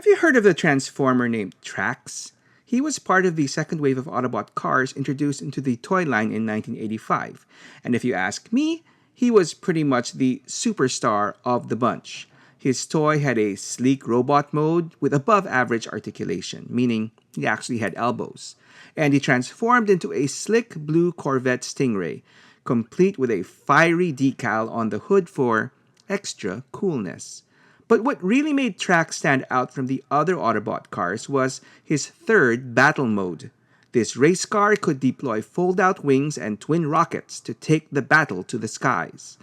you heard of the Transformer named Trax? He was part of the second wave of Autobot cars introduced into the toy line in 1985. And if you ask me, he was pretty much the superstar of the bunch. His toy had a sleek robot mode with above-average articulation, meaning he actually had elbows. And he transformed into a slick blue Corvette Stingray, complete with a fiery decal on the hood for extra coolness. But what really made Trax stand out from the other Autobot cars was his third battle mode. This race car could deploy fold-out wings and twin rockets to take the battle to the skies.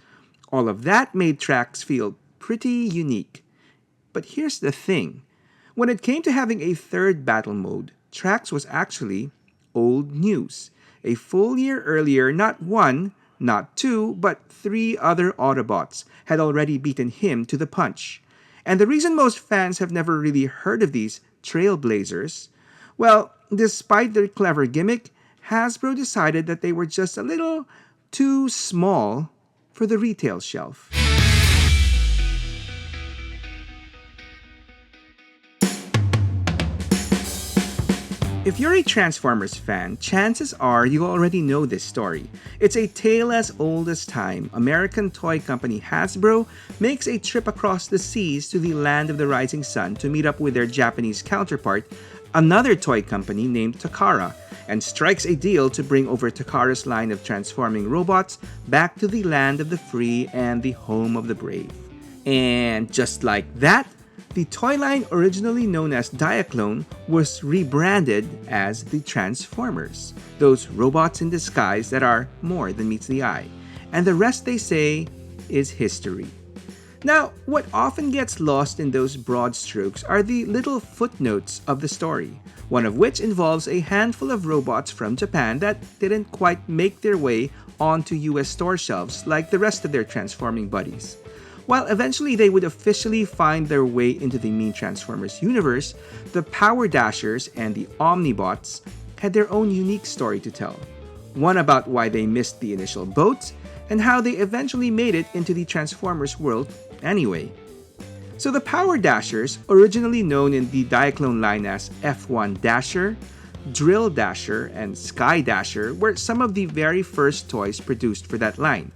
All of that made Trax feel pretty unique. But here's the thing. When it came to having a third battle mode, Trax was actually old news. A full year earlier, not one, not two, but three other Autobots had already beaten him to the punch. And the reason most fans have never really heard of these trailblazers, well, despite their clever gimmick, Hasbro decided that they were just a little too small for the retail shelf. If you're a Transformers fan, chances are you already know this story. It's a tale as old as time. American toy company Hasbro makes a trip across the seas to the land of the rising sun to meet up with their Japanese counterpart, another toy company named Takara, and strikes a deal to bring over Takara's line of transforming robots back to the land of the free and the home of the brave. And just like that, the toy line originally known as Diaclone was rebranded as the Transformers, those robots in disguise that are more than meets the eye. And the rest, they say, is history. Now, what often gets lost in those broad strokes are the little footnotes of the story, one of which involves a handful of robots from Japan that didn't quite make their way onto US store shelves like the rest of their transforming buddies. While eventually they would officially find their way into the main Transformers universe, the Powerdashers and the Omnibots had their own unique story to tell. One about why they missed the initial boat, and how they eventually made it into the Transformers world anyway. So the Powerdashers, originally known in the Diaclone line as F1 Dasher, Drill Dasher, and Sky Dasher, were some of the very first toys produced for that line.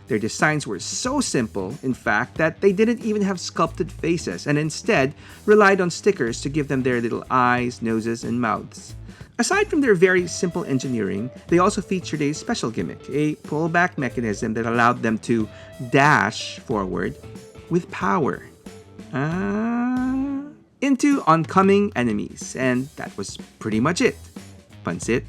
Their designs were so simple, in fact, that they didn't even have sculpted faces and instead relied on stickers to give them their little eyes, noses, and mouths. Aside from their very simple engineering, they also featured a special gimmick, a pullback mechanism that allowed them to dash forward with power into oncoming enemies, and that was pretty much it. Pansit.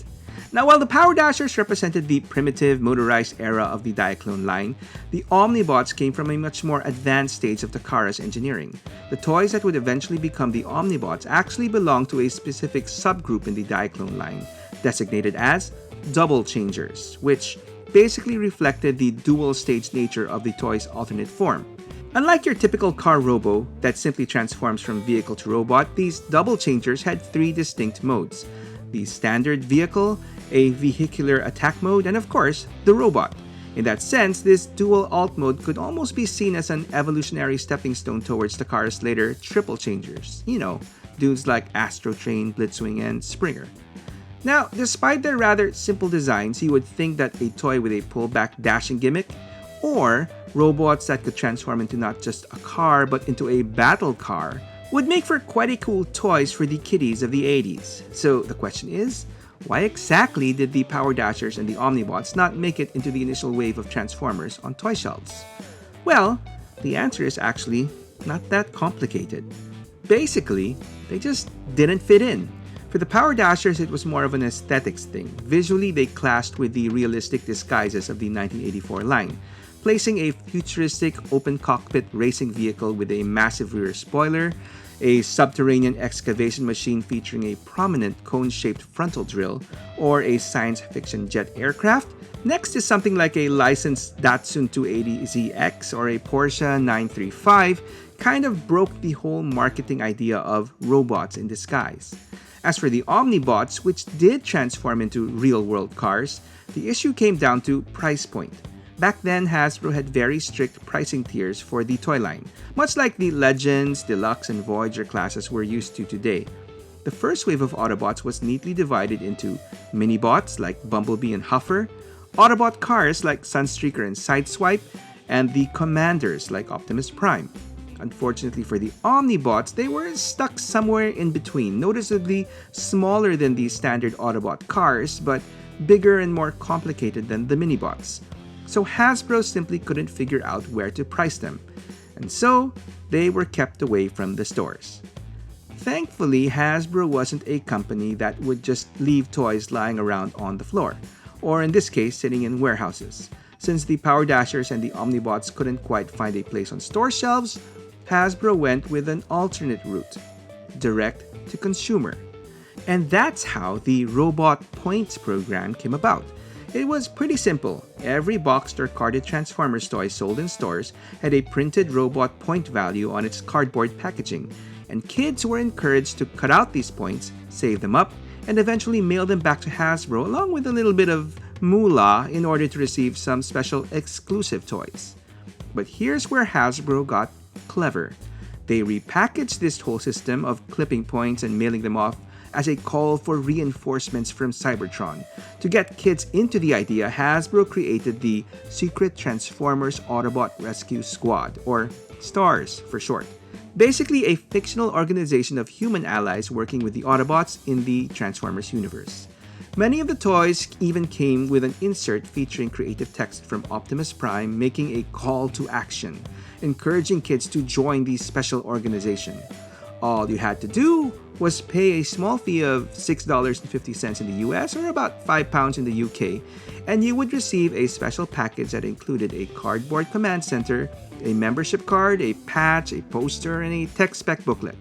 Now, while the Powerdashers represented the primitive, motorized era of the Diaclone line, the Omnibots came from a much more advanced stage of Takara's engineering. The toys that would eventually become the Omnibots actually belonged to a specific subgroup in the Diaclone line, designated as Double Changers, which basically reflected the dual-stage nature of the toy's alternate form. Unlike your typical car robo that simply transforms from vehicle to robot, these Double Changers had three distinct modes: the standard vehicle, a vehicular attack mode, and of course, the robot. In that sense, this dual alt mode could almost be seen as an evolutionary stepping stone towards Takara's later triple changers. You know, dudes like Astrotrain, Blitzwing, and Springer. Now, despite their rather simple designs, you would think that a toy with a pullback dashing gimmick, or robots that could transform into not just a car but into a battle car, would make for quite a cool toys for the kiddies of the 80s. So the question is, why exactly did the Powerdashers and the Omnibots not make it into the initial wave of Transformers on toy shelves? Well, the answer is actually not that complicated. Basically, they just didn't fit in. For the Powerdashers, it was more of an aesthetics thing. Visually, they clashed with the realistic disguises of the 1984 line, placing a futuristic open cockpit racing vehicle with a massive rear spoiler, a subterranean excavation machine featuring a prominent cone-shaped frontal drill, or a science fiction jet aircraft. Next is something like a licensed Datsun 280ZX or a Porsche 935, kind of broke the whole marketing idea of robots in disguise. As for the Omnibots, which did transform into real-world cars, the issue came down to price point. Back then, Hasbro had very strict pricing tiers for the toy line, much like the Legends, Deluxe, and Voyager classes we're used to today. The first wave of Autobots was neatly divided into Minibots like Bumblebee and Huffer, Autobot cars like Sunstreaker and Sideswipe, and the Commanders like Optimus Prime. Unfortunately for the Omnibots, they were stuck somewhere in between, noticeably smaller than the standard Autobot cars, but bigger and more complicated than the Minibots. So Hasbro simply couldn't figure out where to price them, and so they were kept away from the stores. Thankfully, Hasbro wasn't a company that would just leave toys lying around on the floor, or in this case, sitting in warehouses. Since the Powerdashers and the Omnibots couldn't quite find a place on store shelves, Hasbro went with an alternate route, direct to consumer. And that's how the Robot Points program came about. It was pretty simple. Every boxed or carded Transformers toy sold in stores had a printed robot point value on its cardboard packaging, and kids were encouraged to cut out these points, save them up, and eventually mail them back to Hasbro along with a little bit of moolah in order to receive some special exclusive toys. But here's where Hasbro got clever. They repackaged this whole system of clipping points and mailing them off as a call for reinforcements from Cybertron. To get kids into the idea, Hasbro created the Secret Transformers Autobot Rescue Squad, or STARS for short. Basically a fictional organization of human allies working with the Autobots in the Transformers universe. Many of the toys even came with an insert featuring creative text from Optimus Prime making a call to action, encouraging kids to join the special organization. All you had to do was pay a small fee of $6.50 in the US or about £5 in the UK, and you would receive a special package that included a cardboard command center, a membership card, a patch, a poster, and a tech spec booklet,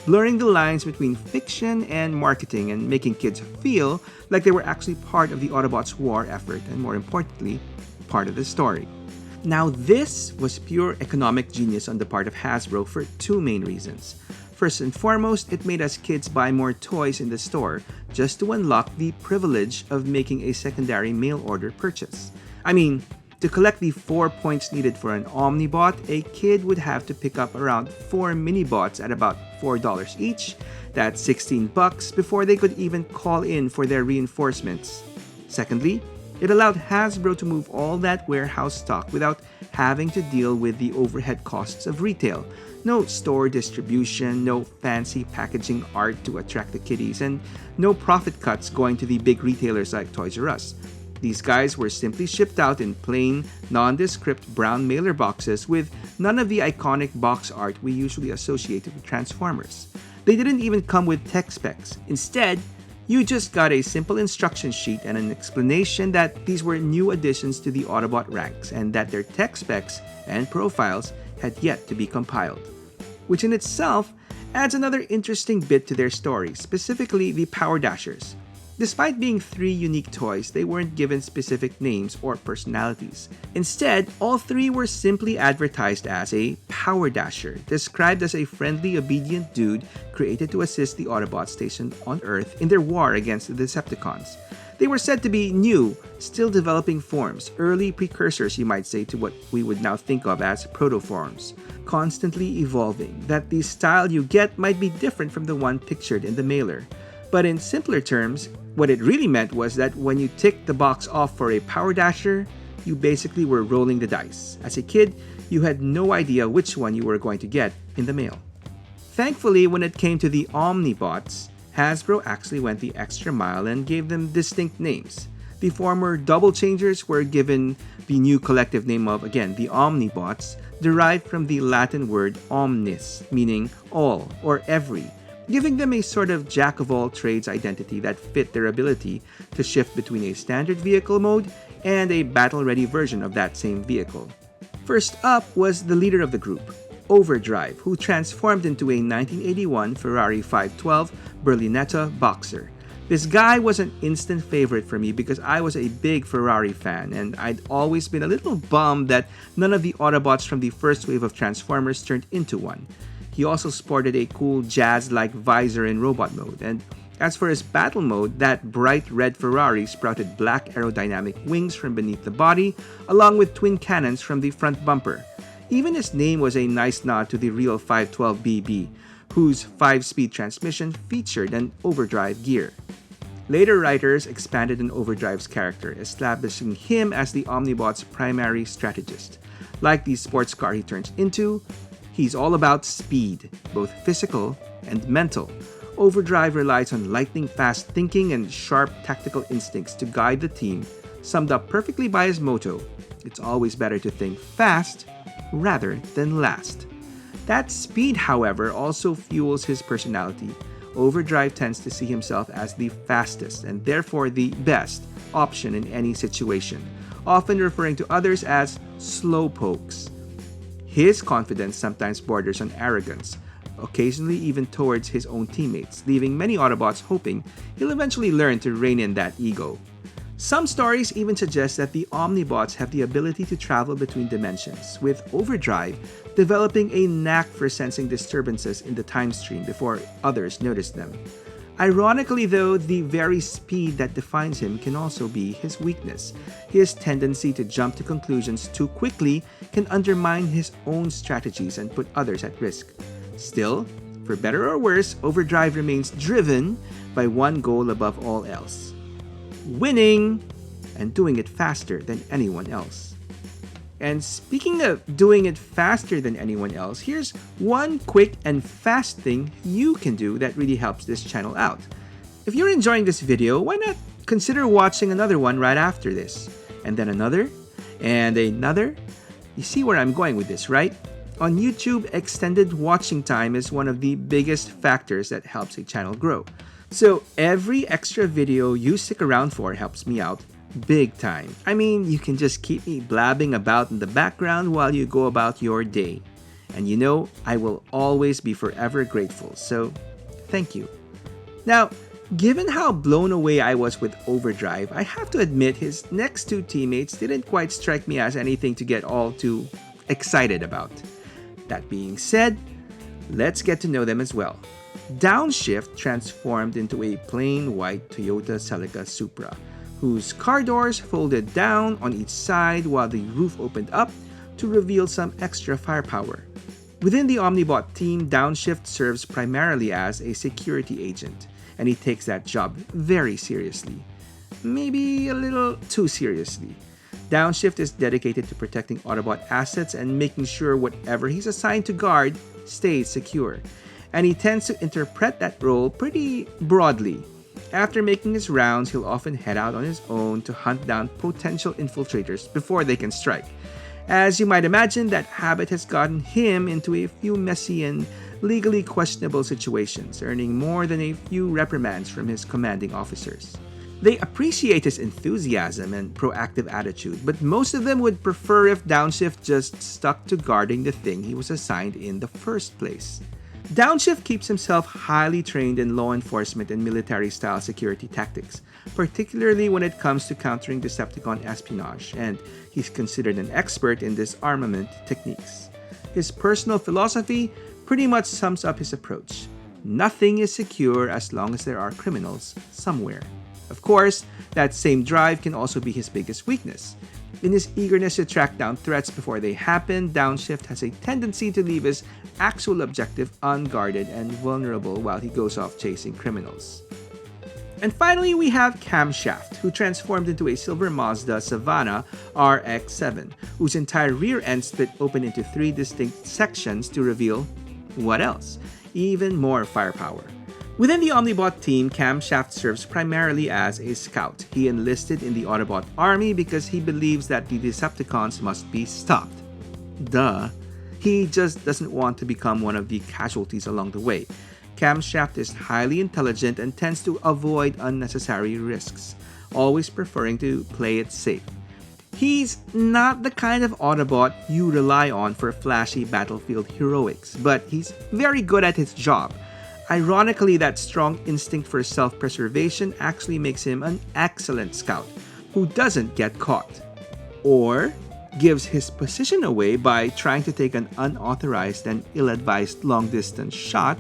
blurring the lines between fiction and marketing and making kids feel like they were actually part of the Autobots' war effort and, more importantly, part of the story. Now, this was pure economic genius on the part of Hasbro for two main reasons. First and foremost, it made us kids buy more toys in the store just to unlock the privilege of making a secondary mail order purchase. I mean, to collect the 4 points needed for an Omnibot, a kid would have to pick up around 4 Minibots at about $4 each. That's $16 before they could even call in for their reinforcements. Secondly, it allowed Hasbro to move all that warehouse stock without having to deal with the overhead costs of retail. No store distribution, no fancy packaging art to attract the kiddies, and no profit cuts going to the big retailers like Toys R Us. These guys were simply shipped out in plain, nondescript brown mailer boxes with none of the iconic box art we usually associate with Transformers. They didn't even come with tech specs. Instead, you just got a simple instruction sheet and an explanation that these were new additions to the Autobot ranks and that their tech specs and profiles had yet to be compiled. Which in itself adds another interesting bit to their story, specifically the Powerdashers. Despite being 3 unique toys, they weren't given specific names or personalities. Instead, all 3 were simply advertised as a Powerdasher, described as a friendly, obedient dude created to assist the Autobots stationed on Earth in their war against the Decepticons. They were said to be new, still developing forms, early precursors, you might say, to what we would now think of as protoforms, constantly evolving, that the style you get might be different from the one pictured in the mailer. But in simpler terms, what it really meant was that when you ticked the box off for a Powerdasher, you basically were rolling the dice. As a kid, you had no idea which one you were going to get in the mail. Thankfully, when it came to the Omnibots, Hasbro actually went the extra mile and gave them distinct names. The former Double Changers were given the new collective name of, again, the Omnibots, derived from the Latin word omnis, meaning all or every, giving them a sort of jack-of-all-trades identity that fit their ability to shift between a standard vehicle mode and a battle-ready version of that same vehicle. First up was the leader of the group, Overdrive, who transformed into a 1981 Ferrari 512 Berlinetta Boxer. This guy was an instant favorite for me because I was a big Ferrari fan, and I'd always been a little bummed that none of the Autobots from the first wave of Transformers turned into one. He also sported a cool jazz-like visor in robot mode, and As for his battle mode, that bright red Ferrari sprouted black aerodynamic wings from beneath the body, along with twin cannons from the front bumper. Even his name was a nice nod to the real 512BB, whose 5-speed transmission featured an overdrive gear. Later writers expanded on Overdrive's character, establishing him as the Omnibot's primary strategist. Like the sports car he turns into, he's all about speed, both physical and mental. Overdrive relies on lightning-fast thinking and sharp tactical instincts to guide the team, summed up perfectly by his motto, "It's always better to think fast rather than last." That speed, however, also fuels his personality. Overdrive tends to see himself as the fastest and therefore the best option in any situation, often referring to others as slowpokes. His confidence sometimes borders on arrogance, occasionally even towards his own teammates, leaving many Autobots hoping he'll eventually learn to rein in that ego. Some stories even suggest that the Omnibots have the ability to travel between dimensions, with Overdrive developing a knack for sensing disturbances in the time stream before others notice them. Ironically though, the very speed that defines him can also be his weakness. His tendency to jump to conclusions too quickly can undermine his own strategies and put others at risk. Still, for better or worse, Overdrive remains driven by one goal above all else: winning, and doing it faster than anyone else. And speaking of doing it faster than anyone else, here's one quick and fast thing you can do that really helps this channel out. If you're enjoying this video, why not consider watching another one right after this? And then another, and another. You see where I'm going with this, right? On YouTube, extended watching time is one of the biggest factors that helps a channel grow. So every extra video you stick around for helps me out big time. I mean, you can just keep me blabbing about in the background while you go about your day. And you know, I will always be forever grateful, so thank you. Now, given how blown away I was with Overdrive, I have to admit his next two teammates didn't quite strike me as anything to get all too excited about. That being said, let's get to know them as well. Downshift transformed into a plain white Toyota Celica Supra, whose car doors folded down on each side while the roof opened up to reveal some extra firepower. Within the Omnibot team, Downshift serves primarily as a security agent, and he takes that job very seriously. Maybe a little too seriously. Downshift is dedicated to protecting Autobot assets and making sure whatever he's assigned to guard stays secure, and he tends to interpret that role pretty broadly. After making his rounds, he'll often head out on his own to hunt down potential infiltrators before they can strike. As you might imagine, that habit has gotten him into a few messy and legally questionable situations, earning more than a few reprimands from his commanding officers. They appreciate his enthusiasm and proactive attitude, but most of them would prefer if Downshift just stuck to guarding the thing he was assigned in the first place. Downshift keeps himself highly trained in law enforcement and military-style security tactics, particularly when it comes to countering Decepticon espionage, and he's considered an expert in disarmament techniques. His personal philosophy pretty much sums up his approach. Nothing is secure as long as there are criminals somewhere. Of course, that same drive can also be his biggest weakness. In his eagerness to track down threats before they happen, Downshift has a tendency to leave his actual objective unguarded and vulnerable while he goes off chasing criminals. And finally, we have Camshaft, who transformed into a silver Mazda Savannah RX-7, whose entire rear end split open into 3 distinct sections to reveal, what else? Even more firepower. Within the Omnibot team, Camshaft serves primarily as a scout. He enlisted in the Autobot army because he believes that the Decepticons must be stopped. Duh. He just doesn't want to become one of the casualties along the way. Camshaft is highly intelligent and tends to avoid unnecessary risks, always preferring to play it safe. He's not the kind of Autobot you rely on for flashy battlefield heroics, but he's very good at his job. Ironically, that strong instinct for self-preservation actually makes him an excellent scout who doesn't get caught, or gives his position away by trying to take an unauthorized and ill-advised long-distance shot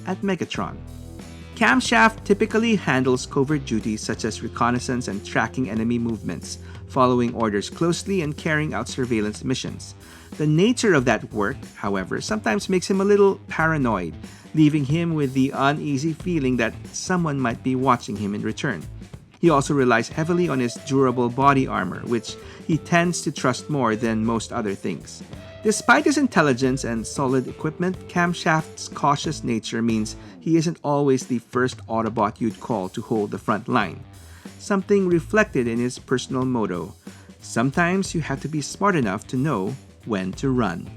at Megatron. Camshaft typically handles covert duties such as reconnaissance and tracking enemy movements, following orders closely and carrying out surveillance missions. The nature of that work, however, sometimes makes him a little paranoid, leaving him with the uneasy feeling that someone might be watching him in return. He also relies heavily on his durable body armor, which he tends to trust more than most other things. Despite his intelligence and solid equipment, Camshaft's cautious nature means he isn't always the first Autobot you'd call to hold the front line. Something reflected in his personal motto: sometimes you have to be smart enough to know when to run.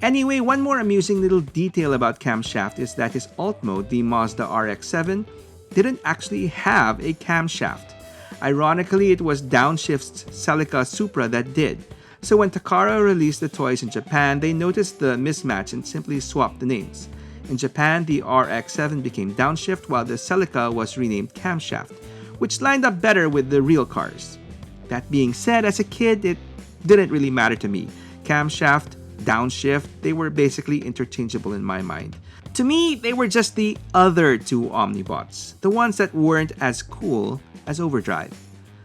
Anyway, one more amusing little detail about Camshaft is that his alt mode, the Mazda RX-7, didn't actually have a camshaft. Ironically, it was Downshift's Celica Supra that did. So when Takara released the toys in Japan, they noticed the mismatch and simply swapped the names. In Japan, the RX-7 became Downshift while the Celica was renamed Camshaft, which lined up better with the real cars. That being said, as a kid, it didn't really matter to me. Camshaft, Downshift, they were basically interchangeable in my mind. To me, they were just the other two Omnibots, the ones that weren't as cool as Overdrive.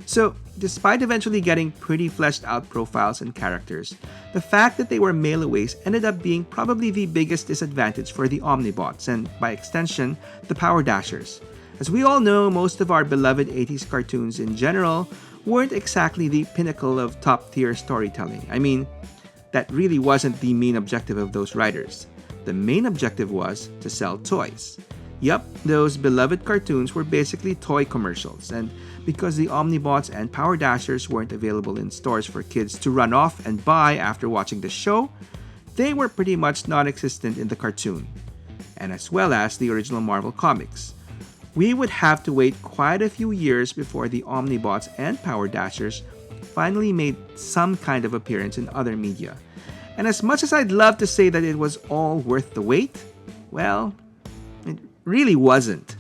So, despite eventually getting pretty fleshed out profiles and characters, the fact that they were mailaways ended up being probably the biggest disadvantage for the Omnibots and, by extension, the Powerdashers. As we all know, most of our beloved 80s cartoons in general weren't exactly the pinnacle of top-tier storytelling. I mean, that really wasn't the main objective of those writers. The main objective was to sell toys. Yup, those beloved cartoons were basically toy commercials, and because the Omnibots and Powerdashers weren't available in stores for kids to run off and buy after watching the show, they were pretty much non-existent in the cartoon, and as well as the original Marvel comics. We would have to wait quite a few years before the Omnibots and Powerdashers finally made some kind of appearance in other media. And as much as I'd love to say that it was all worth the wait, well, it really wasn't.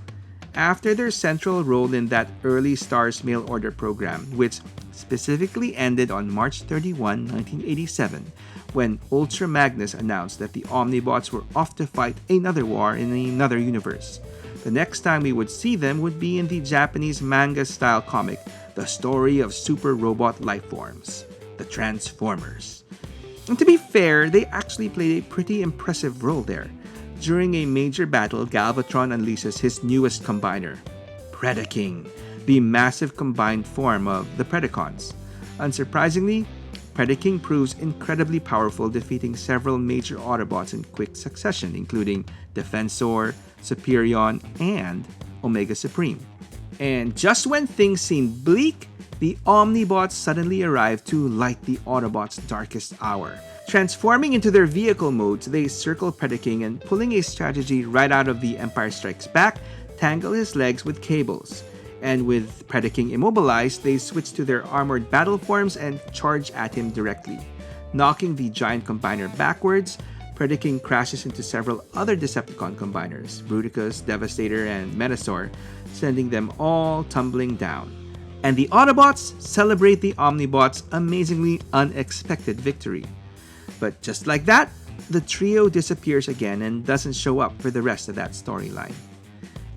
After their central role in that early Stars mail order program, which specifically ended on March 31, 1987, when Ultra Magnus announced that the Omnibots were off to fight another war in another universe. The next time we would see them would be in the Japanese manga-style comic, The Story of Super Robot Lifeforms, the Transformers. And to be fair, they actually played a pretty impressive role there. During a major battle, Galvatron unleashes his newest combiner, Predaking, the massive combined form of the Predacons. Unsurprisingly, Predaking proves incredibly powerful, defeating several major Autobots in quick succession, including Defensor, Superion, and Omega Supreme. And just when things seemed bleak, the Omnibots suddenly arrive to light the Autobots' darkest hour. Transforming into their vehicle modes, they circle Predaking and, pulling a strategy right out of The Empire Strikes Back, tangle his legs with cables. And with Predaking immobilized, they switch to their armored battle forms and charge at him directly. Knocking the giant combiner backwards, Predaking crashes into several other Decepticon combiners, Bruticus, Devastator, and Menasor, sending them all tumbling down. And the Autobots celebrate the Omnibots' amazingly unexpected victory. But just like that, the trio disappears again and doesn't show up for the rest of that storyline.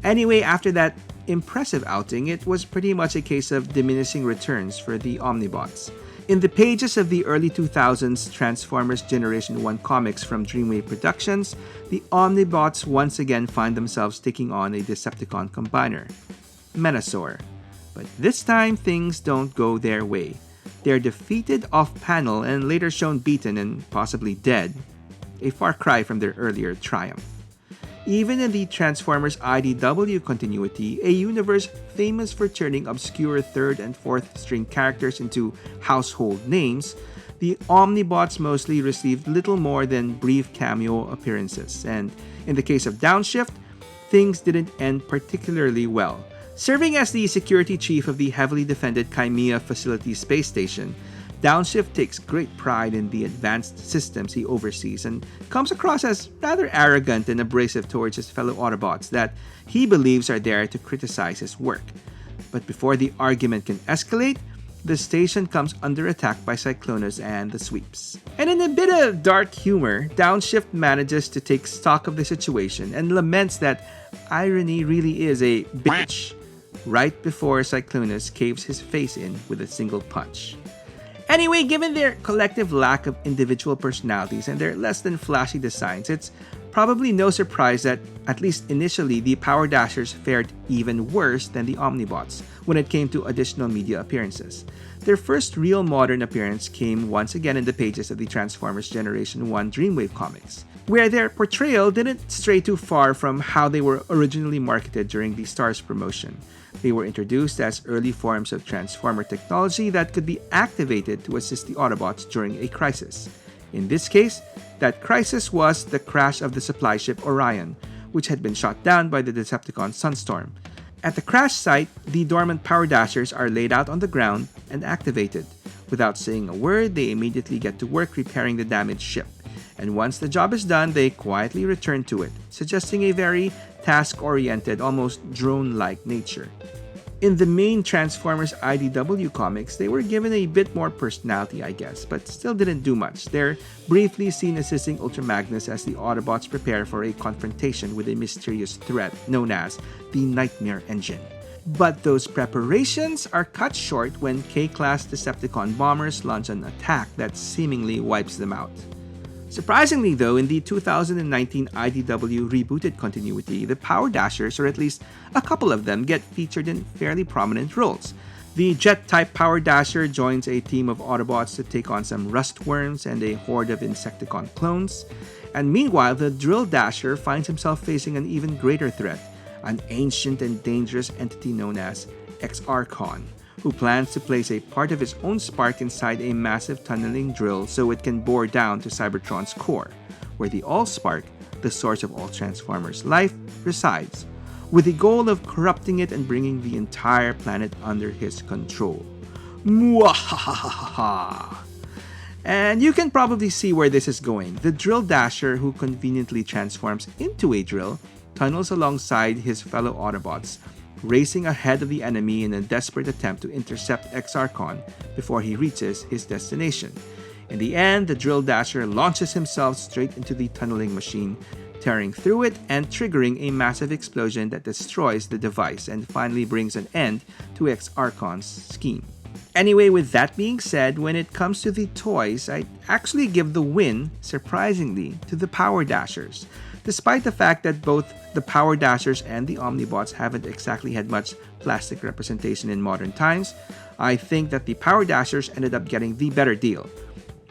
Anyway, after that impressive outing, it was pretty much a case of diminishing returns for the Omnibots. In the pages of the early 2000s Transformers Generation 1 comics from Dreamwave Productions, the Omnibots once again find themselves taking on a Decepticon combiner, Menasor. But this time, things don't go their way. They're defeated off-panel and later shown beaten and possibly dead, a far cry from their earlier triumph. Even in the Transformers IDW continuity, a universe famous for turning obscure third and fourth string characters into household names, the Omnibots mostly received little more than brief cameo appearances, and in the case of Downshift, things didn't end particularly well. Serving as the security chief of the heavily defended Crimea Facility space station, Downshift takes great pride in the advanced systems he oversees and comes across as rather arrogant and abrasive towards his fellow Autobots that he believes are there to criticize his work. But before the argument can escalate, the station comes under attack by Cyclonus and the Sweeps. And in a bit of dark humor, Downshift manages to take stock of the situation and laments that irony really is a bitch right before Cyclonus caves his face in with a single punch. Anyway, given their collective lack of individual personalities and their less than flashy designs, it's probably no surprise that, at least initially, the Powerdashers fared even worse than the Omnibots when it came to additional media appearances. Their first real modern appearance came once again in the pages of the Transformers Generation 1 Dreamwave comics, where their portrayal didn't stray too far from how they were originally marketed during the Stars promotion. They were introduced as early forms of Transformer technology that could be activated to assist the Autobots during a crisis. In this case, that crisis was the crash of the supply ship Orion, which had been shot down by the Decepticon Sunstorm. At the crash site, the dormant Powerdashers are laid out on the ground and activated. Without saying a word, they immediately get to work repairing the damaged ship. And once the job is done, they quietly return to it, suggesting a very task-oriented, almost drone-like nature. In the main Transformers IDW comics, they were given a bit more personality, I guess, but still didn't do much. They're briefly seen assisting Ultra Magnus as the Autobots prepare for a confrontation with a mysterious threat known as the Nightmare Engine. But those preparations are cut short when K-class Decepticon bombers launch an attack that seemingly wipes them out. Surprisingly though, in the 2019 IDW rebooted continuity, the Powerdashers, or at least a couple of them, get featured in fairly prominent roles. The Jet-type Powerdasher joins a team of Autobots to take on some Rustworms and a horde of Insecticon clones. And meanwhile, the Drill Dasher finds himself facing an even greater threat, an ancient and dangerous entity known as Aragon, who plans to place a part of his own spark inside a massive tunneling drill so it can bore down to Cybertron's core, where the Allspark, the source of all Transformers' life, resides, with the goal of corrupting it and bringing the entire planet under his control. Mwahahaha! And you can probably see where this is going. The Drill Dasher, who conveniently transforms into a drill, tunnels alongside his fellow Autobots, racing ahead of the enemy in a desperate attempt to intercept Aragon before he reaches his destination. In the end, the Drill Dasher launches himself straight into the tunneling machine, tearing through it and triggering a massive explosion that destroys the device and finally brings an end to Aragon's scheme. Anyway, with that being said, when it comes to the toys, I actually give the win, surprisingly, to the Powerdashers. Despite the fact that both the Powerdashers and the Omnibots haven't exactly had much plastic representation in modern times, I think that the Powerdashers ended up getting the better deal.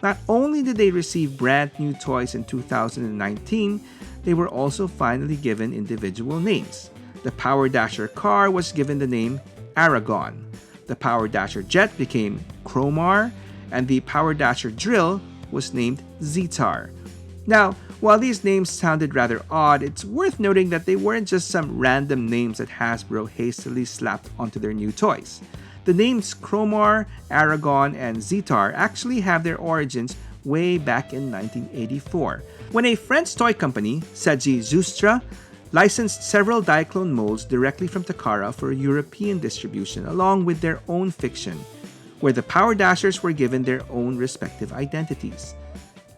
Not only did they receive brand new toys in 2019, they were also finally given individual names. The Powerdasher car was given the name Aragon, the Powerdasher jet became Cromar, and the Powerdasher drill was named Zetar. Now, while these names sounded rather odd, it's worth noting that they weren't just some random names that Hasbro hastily slapped onto their new toys. The names Cromar, Aragon, and Zetar actually have their origins way back in 1984, when a French toy company, Seiji Zustra, licensed several Diaclone molds directly from Takara for European distribution along with their own fiction, where the Powerdashers were given their own respective identities.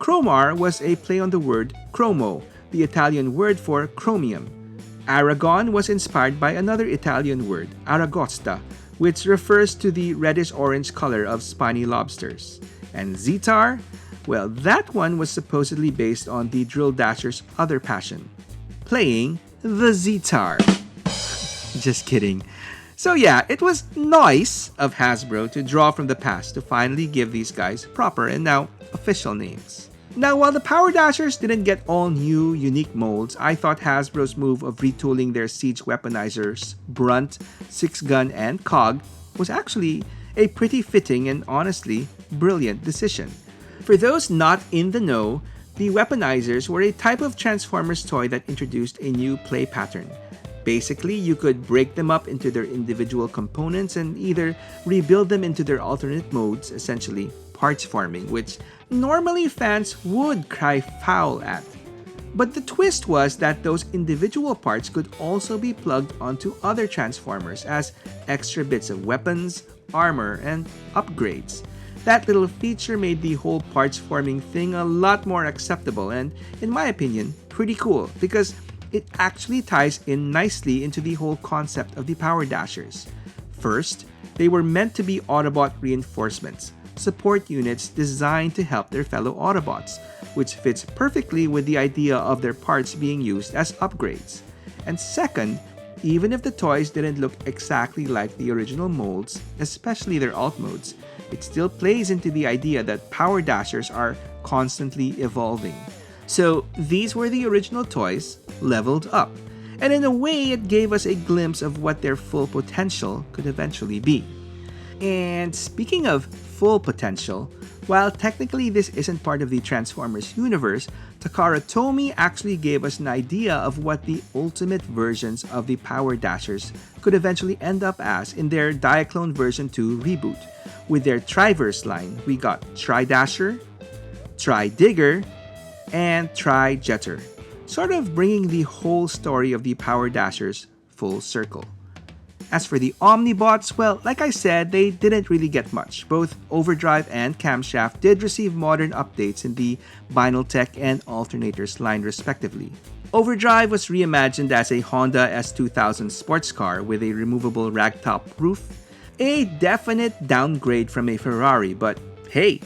Cromar was a play on the word chromo, the Italian word for chromium. Aragon was inspired by another Italian word, aragosta, which refers to the reddish-orange color of spiny lobsters. And Zetar? Well, that one was supposedly based on the Drill Dasher's other passion, playing the Zetar. Just kidding. So yeah, it was nice of Hasbro to draw from the past to finally give these guys proper and now official names. Now, while the Powerdashers didn't get all new, unique molds, I thought Hasbro's move of retooling their siege weaponizers, Brunt, 6-Gun, and Cog was actually a pretty fitting and honestly brilliant decision. For those not in the know, the weaponizers were a type of Transformers toy that introduced a new play pattern. Basically, you could break them up into their individual components and either rebuild them into their alternate modes, essentially parts forming, which normally fans would cry foul at. But the twist was that those individual parts could also be plugged onto other Transformers as extra bits of weapons, armor, and upgrades. That little feature made the whole parts forming thing a lot more acceptable and, in my opinion, pretty cool, because it actually ties in nicely into the whole concept of the Powerdashers. First, they were meant to be Autobot reinforcements, support units designed to help their fellow Autobots, which fits perfectly with the idea of their parts being used as upgrades. And second, even if the toys didn't look exactly like the original molds, especially their alt modes, it still plays into the idea that Powerdashers are constantly evolving. So these were the original toys, leveled up, and in a way it gave us a glimpse of what their full potential could eventually be. And speaking of full potential, while technically this isn't part of the Transformers universe, Takara Tomy actually gave us an idea of what the ultimate versions of the Powerdashers could eventually end up as in their Diaclone version 2 reboot. With their Triverse line, we got Tri-Dasher, Tri-Digger, and Tri-Jetter, sort of bringing the whole story of the Powerdashers full circle. As for the Omnibots, well, like I said, they didn't really get much. Both Overdrive and Camshaft did receive modern updates in the Vinyltech and Alternators line respectively. Overdrive was reimagined as a Honda S2000 sports car with a removable ragtop roof, a definite downgrade from a Ferrari, but hey,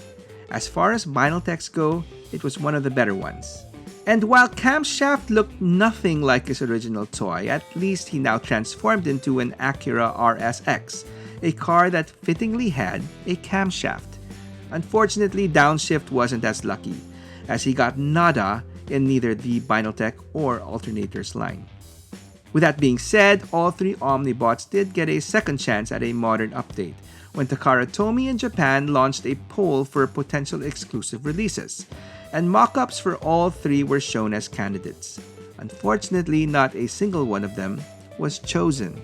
as far as Vinyltechs go, it was one of the better ones. And while Camshaft looked nothing like his original toy, at least he now transformed into an Acura RSX, a car that fittingly had a camshaft. Unfortunately, Downshift wasn't as lucky, as he got nada in neither the Vinyltech or Alternators line. With that being said, all three Omnibots did get a second chance at a modern update, when Takara Tomy in Japan launched a poll for potential exclusive releases, and mock-ups for all three were shown as candidates. Unfortunately, not a single one of them was chosen.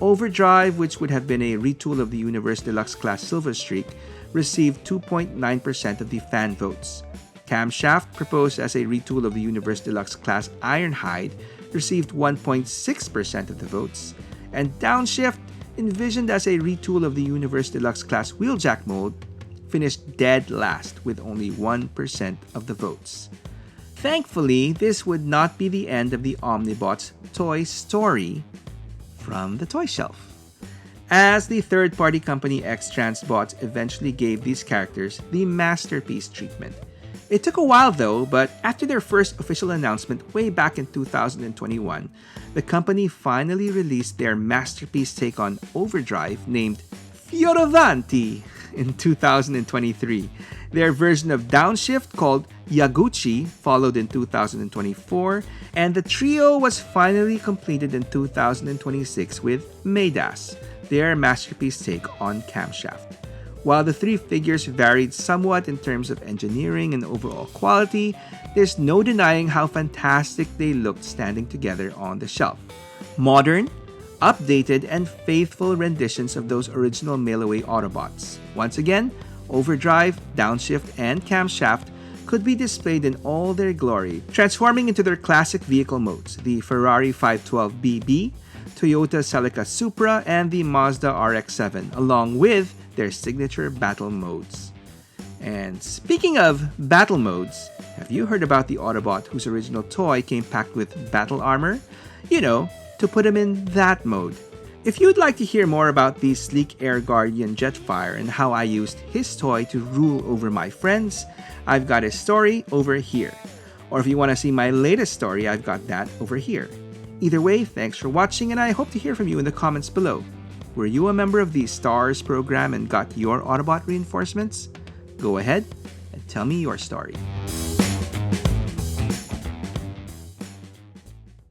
Overdrive, which would have been a retool of the Universe Deluxe Class Silver Streak, received 2.9% of the fan votes. Camshaft, proposed as a retool of the Universe Deluxe Class Ironhide, received 1.6% of the votes, and Downshift, envisioned as a retool of the Universe Deluxe Class Wheeljack mold, finished dead last with only 1% of the votes. Thankfully, this would not be the end of the Omnibots toy story from the toy shelf, as the third-party company X-Transbots eventually gave these characters the masterpiece treatment. It took a while though, but after their first official announcement way back in 2021, the company finally released their masterpiece take on Overdrive named Fioravanti in 2023. Their version of Downshift called Yaguchi followed in 2024, and the trio was finally completed in 2026 with Midas, their masterpiece take on Camshaft. While the three figures varied somewhat in terms of engineering and overall quality, there's no denying how fantastic they looked standing together on the shelf. Modern, updated, and faithful renditions of those original mail-away Autobots. Once again, Overdrive, Downshift, and Camshaft could be displayed in all their glory, transforming into their classic vehicle modes, the Ferrari 512BB, Toyota Celica Supra, and the Mazda RX-7, along with their signature battle modes. And speaking of battle modes, have you heard about the Autobot whose original toy came packed with battle armor? You know, to put him in that mode. If you'd like to hear more about the sleek Air Guardian Jetfire and how I used his toy to rule over my friends, I've got his story over here. Or if you want to see my latest story, I've got that over here. Either way, thanks for watching, and I hope to hear from you in the comments below. Were you a member of the STARS program and got your Autobot reinforcements? Go ahead and tell me your story.